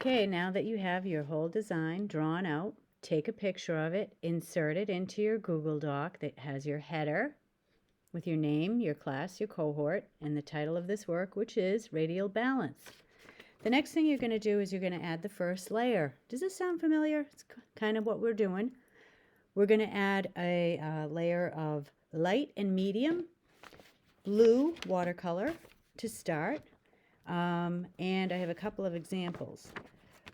Okay, now that you have your whole design drawn out, take a picture of it, insert it into your Google Doc that has your header with your name, your class, your cohort, and the title of this work, which is Radial Balance. The next thing you're going to do is you're going to add the first layer. Does this sound familiar? It's kind of what we're doing. We're going to add a layer of light and medium blue watercolor to start. And I have a couple of examples.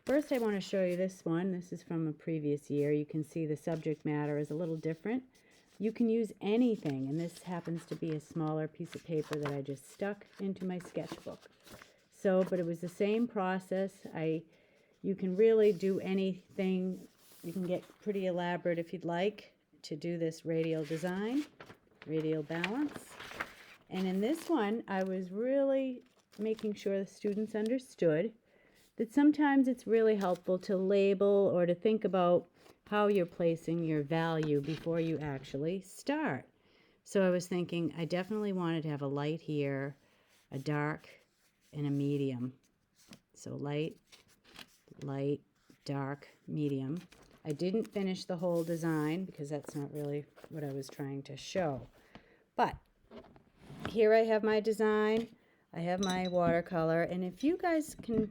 First, I want to show you this one. This is from a previous year. You can see the subject matter is a little different. You can use anything, and this happens to be a smaller piece of paper that I just stuck into my sketchbook. So, but it was the same process. You can really do anything. You can get pretty elaborate if you'd like to do this radial design, radial balance. And in this one, I was really making sure the students understood that sometimes it's really helpful to label or to think about how you're placing your value before you actually start. So I was thinking I definitely wanted to have a light here, a dark, and a medium. So light, light, dark, medium. I didn't finish the whole design because that's not really what I was trying to show. But here I have my design. I have my watercolor, and if you guys can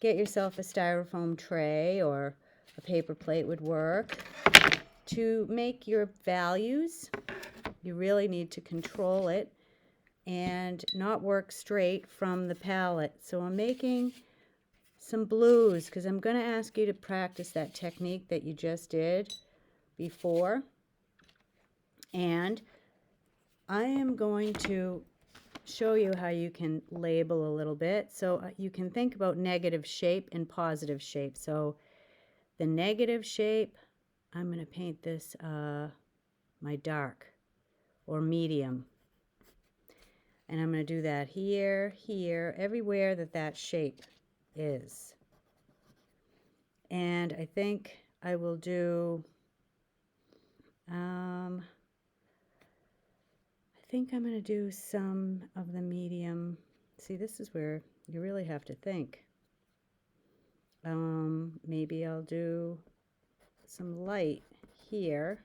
get yourself a styrofoam tray or a paper plate would work. To make your values, you really need to control it and not work straight from the palette. So I'm making some blues because I'm going to ask you to practice that technique that you just did before. And I am going to show you how you can label a little bit. So you can think about negative shape and positive shape. So the negative shape, I'm going to paint this my dark or medium. And I'm going to do that here, here, everywhere that shape is. And I think I will do, I think I'm going to do some of the medium. See, this is where you really have to think. Maybe I'll do some light here.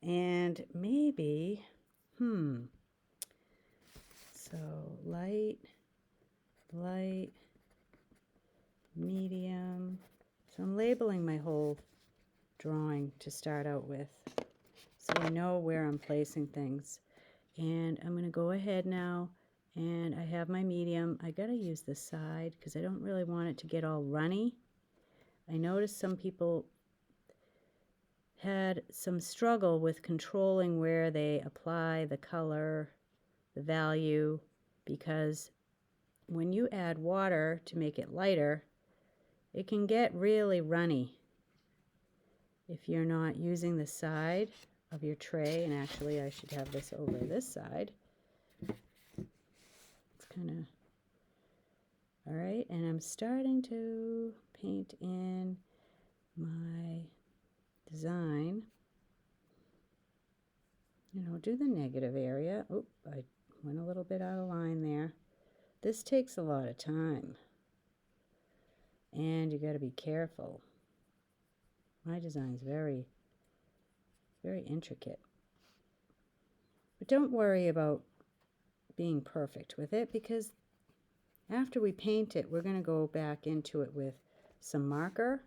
And maybe, so light, light, medium. So I'm labeling my whole drawing to start out with, so I know where I'm placing things. And I'm going to go ahead now, and I have my medium. I got to use the side because I don't really want it to get all runny. I noticed some people had some struggle with controlling where they apply the color, the value, because when you add water to make it lighter, it can get really runny if you're not using the side of your tray. And actually I should have this over this side. It's kind of, all right, and I'm starting to paint in my design. You know, do the negative area. Oh, I went a little bit out of line there. This takes a lot of time, and you got to be careful. My design's very, very intricate. But don't worry about being perfect with it, because after we paint it, we're going to go back into it with some marker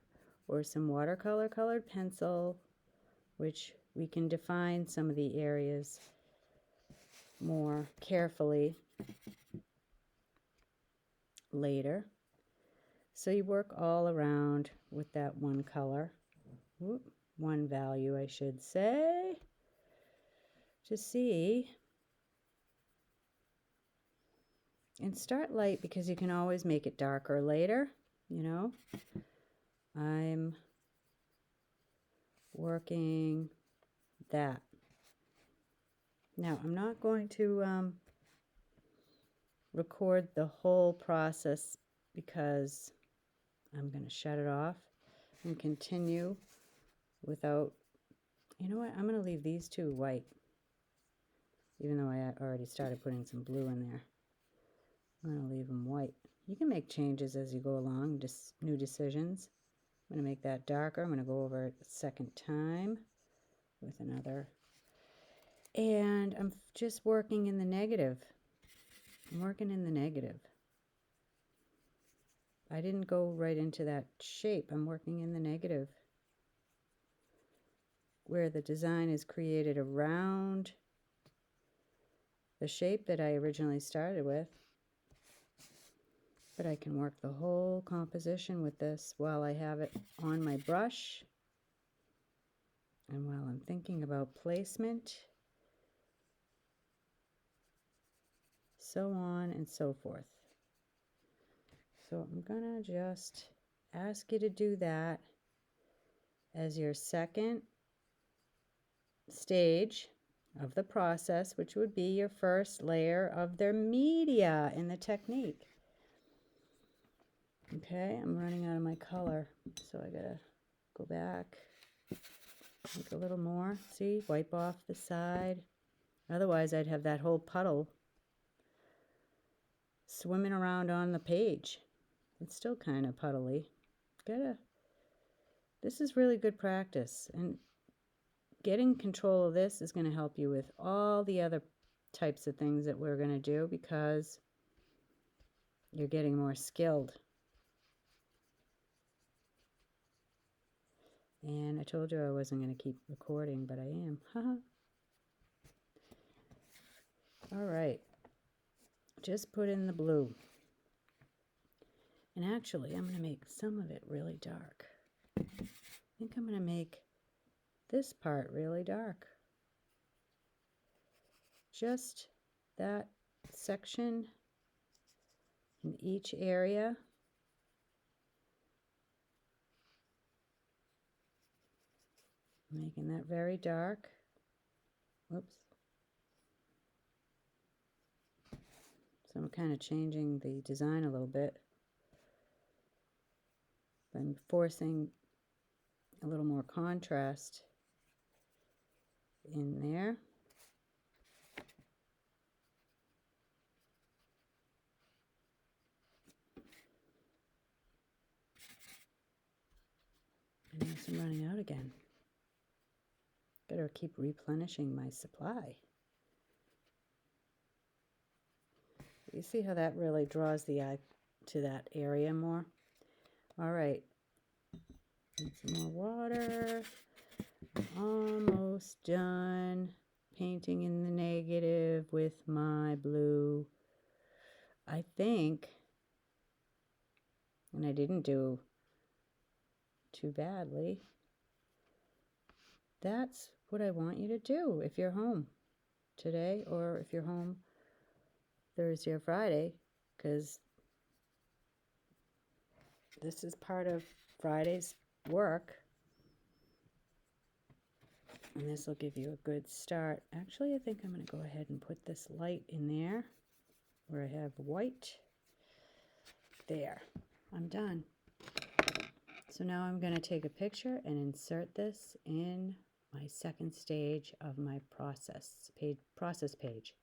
or some watercolor colored pencil, which we can define some of the areas more carefully later. So you work all around with that one color, one value I should say, to see. And start light because you can always make it darker later, you know. I'm working that. Now I'm not going to record the whole process because I'm going to shut it off and continue without, you know what, I'm going to leave these two white, even though I already started putting some blue in there. I'm going to leave them white. You can make changes as you go along, just new decisions. I'm going to make that darker. I'm going to go over it a second time with another. And I'm just working in the negative. I'm working in the negative. I didn't go right into that shape. I'm working in the negative, where the design is created around the shape that I originally started with. But I can work the whole composition with this while I have it on my brush and while I'm thinking about placement, so on and so forth. So I'm gonna just ask you to do that as your second stage of the process, which would be your first layer of their media in the technique. Okay, I'm running out of my color, so I gotta go back, make a little more. See, wipe off the side. Otherwise, I'd have that whole puddle swimming around on the page. It's still kind of puddly. This is really good practice, and getting control of this is going to help you with all the other types of things that we're going to do, because you're getting more skilled. And I told you I wasn't going to keep recording, but I am. All right. Just put in the blue. And actually, I'm going to make some of it really dark. I think I'm going to make this part really dark. Just that section in each area. Making that very dark. Whoops. So I'm kind of changing the design a little bit. I'm forcing a little more contrast in there. And yes, I'm running out again. Better keep replenishing my supply. You see how that really draws the eye to that area more? All right. Need some more water. Almost done painting in the negative with my blue. I think, and I didn't do too badly, that's what I want you to do if you're home today, or if you're home Thursday or Friday, because this is part of Friday's work. And this will give you a good start. Actually, I think I'm going to go ahead and put this light in there where I have white. There, I'm done. So now I'm going to take a picture and insert this in my second stage of my process page.